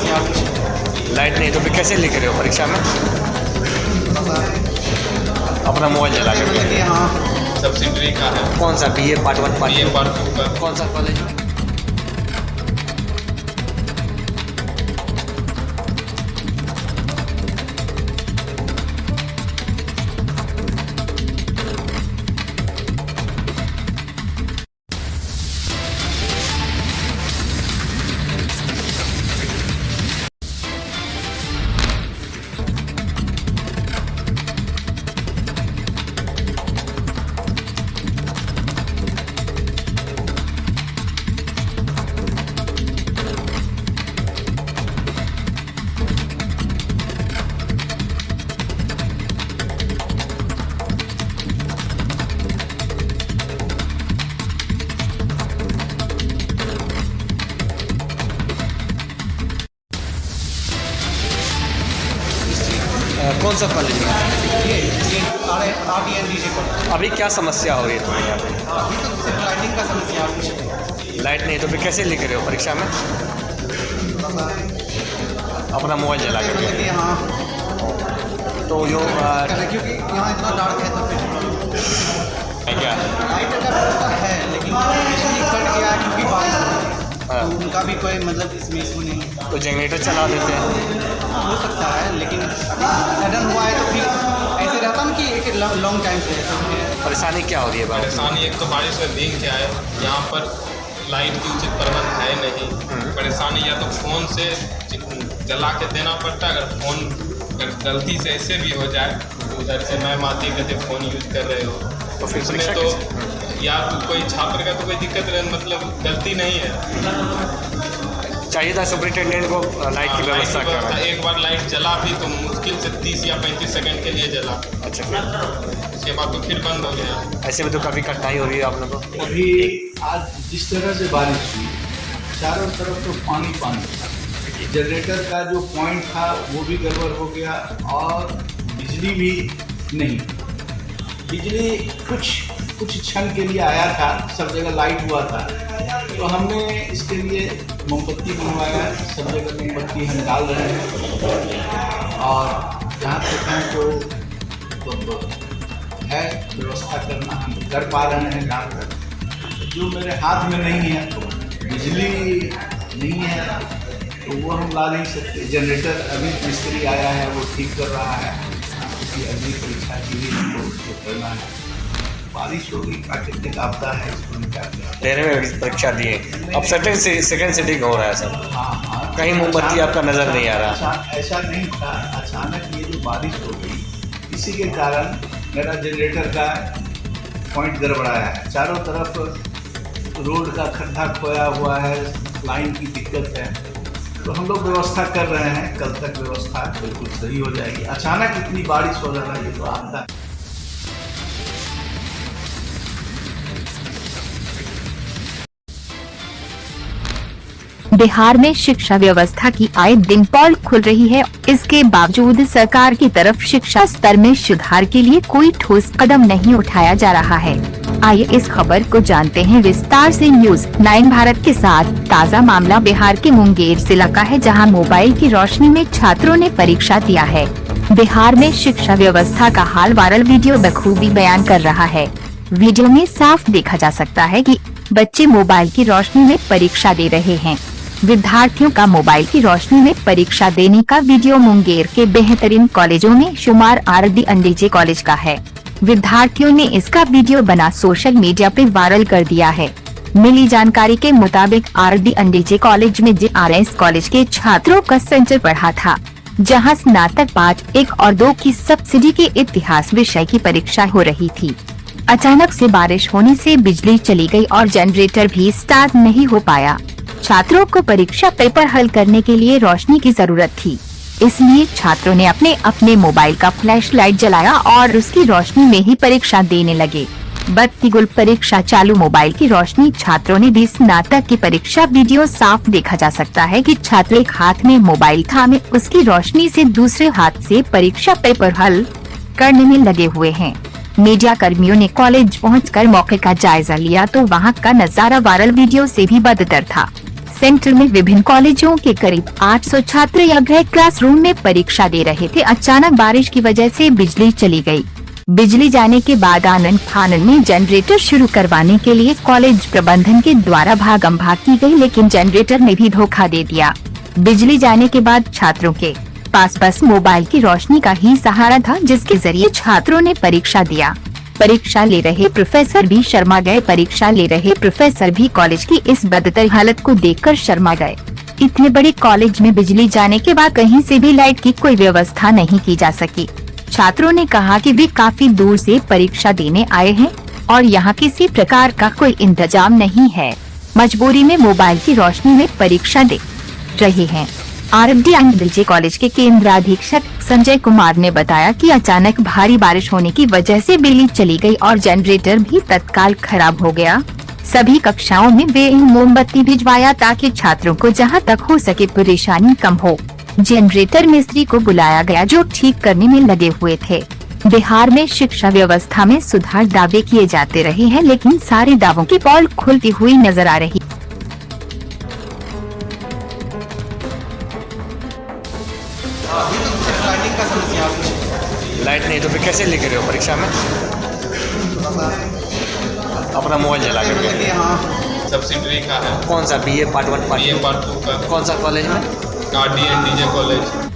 समस्या कुछ। लाइट नहीं तो फिर कैसे लिख रहे हो परीक्षा में? अपना मोबाइल जला कर। हाँ, सब्सिडरी का है। कौन सा? BA part 1 part BA part 2 का। कौन सा कॉलेज में? कौन सा कॉलेज में? ये RDNDJ कॉलेज। अभी क्या समस्या हो रही है तुम्हें यहाँ पे? अभी तो सिर्फ लाइटिंग का समस्या कुछ। लाइट नहीं तो फिर कैसे लिख रहे हो परीक्षा में? अपना मोबाइल जला कर। हाँ, तो जो क्योंकि यहाँ इतना डार्क है तो फिर क्या लाइट का व्यवस्था है, लेकिन बिजली कट गया है क्योंकि बारिश हो रही है। हाँ। तो उनका भी कोई मतलब इसमें इशू नहीं है। तो जनरेटर चला देते हैं। हो सकता है, लेकिन सडन हुआ है तो फिर ऐसे रहता ना कि एक लॉन्ग टाइम से परेशानी क्या हो रही है बाबू? परेशानी एक तो बारिश में भीग क्या है, यहाँ पर लाइट की उचित प्रबंध है नहीं। परेशानी या तो फ़ोन से जला के देना पड़ता है, अगर फ़ोन अगर गलती से ऐसे भी हो जाए तो उधर से मैम आती कहते फ़ोन यूज कर रहे हो तो फिर उसमें तो या तो कोई छात्र का तो कोई दिक्कत मतलब गलती नहीं है। चाहिए था सुपरिटेंडेंट को लाइट की व्यवस्था करना। एक बार लाइट जला भी तो मुश्किल से 30 या 35 सेकंड के लिए जला। अच्छा, फिर उसके बाद तो फिर बंद हो गया। ऐसे में तो काफ़ी कठिनाई हो रही है आप लोगों को। अभी आज जिस तरह से बारिश हुई, चारों तरफ तो पानी पानी। जनरेटर का जो पॉइंट था वो भी गड़बड़ हो गया और बिजली भी नहीं। बिजली कुछ क्षण के लिए आया था, सब जगह लाइट हुआ था, तो हमने इसके लिए मोमबत्ती बनवाया। सब जगह मोमबत्ती हम डाल रहे हैं और जहाँ तक है तो है व्यवस्था करना हम कर पा रहे हैं। जहाँ तक जो मेरे हाथ में नहीं है, बिजली नहीं है, तो वो हम ला नहीं सकते। जनरेटर अभी मिस्त्री आया है, वो ठीक कर रहा है। किसी अगली परीक्षा के लिए हमको करना है। बारिश होगी, प्राकृतिक आपदा है, इसको निकालते हैं। 13वीं परीक्षा दिए, अब सेकंड सिटिंग हो रहा है सर। हाँ, कहीं मोमबत्ती आपका नज़र नहीं आ रहा। ऐसा नहीं था। अचानक ये जो बारिश हो गई, इसी के कारण मेरा जनरेटर का पॉइंट गड़बड़ाया है। चारों तरफ रोड का खड्डा खोया हुआ है, लाइन की दिक्कत है, तो हम लोग व्यवस्था कर रहे हैं। कल तक व्यवस्था बिल्कुल सही हो जाएगी। अचानक इतनी बारिश हो जाना ये तो आपदा है। बिहार में शिक्षा व्यवस्था की आए दिन पोल खुल रही है। इसके बावजूद सरकार की तरफ शिक्षा स्तर में सुधार के लिए कोई ठोस कदम नहीं उठाया जा रहा है। आइए इस खबर को जानते हैं विस्तार से। न्यूज़ 9 भारत के साथ ताज़ा मामला बिहार के मुंगेर जिला का है, जहां मोबाइल की रोशनी में छात्रों ने परीक्षा दिया है। बिहार में शिक्षा व्यवस्था का हाल वायरल वीडियो बखूबी बयान कर रहा है। वीडियो में साफ देखा जा सकता है कि बच्चे मोबाइल की रोशनी में परीक्षा दे रहे हैं। विद्यार्थियों का मोबाइल की रोशनी में परीक्षा देने का वीडियो मुंगेर के बेहतरीन कॉलेजों में शुमार RDNDJ कॉलेज का है। विद्यार्थियों ने इसका वीडियो बना सोशल मीडिया पे वायरल कर दिया है। मिली जानकारी के मुताबिक RDNDJ कॉलेज में JRS कॉलेज के छात्रों का सेंटर पढ़ा था, जहां स्नातक 5, 1 और 2 की सब्सिडी के इतिहास विषय की परीक्षा हो रही थी। अचानक से बारिश होने से बिजली चली गई और जनरेटर भी स्टार्ट नहीं हो पाया। छात्रों को परीक्षा पेपर हल करने के लिए रोशनी की जरूरत थी, इसलिए छात्रों ने अपने मोबाइल का फ्लैश लाइट जलाया और उसकी रोशनी में ही परीक्षा देने लगे। बत्ती गुल परीक्षा चालू मोबाइल की रोशनी छात्रों ने दी। स्नातक की परीक्षा वीडियो साफ देखा जा सकता है कि छात्र एक हाथ में मोबाइल थामे उसकी रोशनी से दूसरे हाथ से परीक्षा पेपर हल करने में लगे हुए हैं। मीडिया कर्मियों ने कॉलेज पहुंचकर मौके का जायजा लिया तो वहां का नजारा वायरल वीडियो से भी बदतर था। सेंटर में विभिन्न कॉलेजों के करीब 800 छात्र या गृह क्लासरूम में परीक्षा दे रहे थे। अचानक बारिश की वजह से बिजली चली गई। बिजली जाने के बाद आनन फानन में जनरेटर शुरू करवाने के लिए कॉलेज प्रबंधन के द्वारा भागम भाग की गई, लेकिन जनरेटर ने भी धोखा दे दिया। बिजली जाने के बाद छात्रों के पास बस मोबाइल की रोशनी का ही सहारा था, जिसके जरिए छात्रों ने परीक्षा दिया। परीक्षा ले रहे प्रोफेसर भी शर्मा गए। परीक्षा ले रहे प्रोफेसर भी कॉलेज की इस बदतर हालत को देखकर शर्मा गए। इतने बड़े कॉलेज में बिजली जाने के बाद कहीं से भी लाइट की कोई व्यवस्था नहीं की जा सकी। छात्रों ने कहा कि वे काफी दूर से परीक्षा देने आए हैं और यहाँ किसी प्रकार का कोई इंतजाम नहीं है। मजबूरी में मोबाइल की रोशनी में परीक्षा दे रहे हैं। RFD कॉलेज के केंद्राधीक्षक संजय कुमार ने बताया कि अचानक भारी बारिश होने की वजह से बिजली चली गई और जनरेटर भी तत्काल खराब हो गया। सभी कक्षाओं में वे मोमबत्ती भिजवाया ताकि छात्रों को जहां तक हो सके परेशानी कम हो। जनरेटर मिस्त्री को बुलाया गया जो ठीक करने में लगे हुए थे। बिहार में शिक्षा व्यवस्था में सुधार दावे किए जाते रहे हैं, लेकिन सारे दावों की पोल खुलती हुई नजर आ रही। अभी तो लाइटिंग का समस्या है। लाइट नहीं तो फिर कैसे लिख रहे हो परीक्षा में? थोड़ा सा अपना मोबाइल जला के करके। लिए हाँ सब्सिडरी का है, कौन सा BA part 1 part BA 2? Part 2 का कौन सा कॉलेज में? RDNDJ college.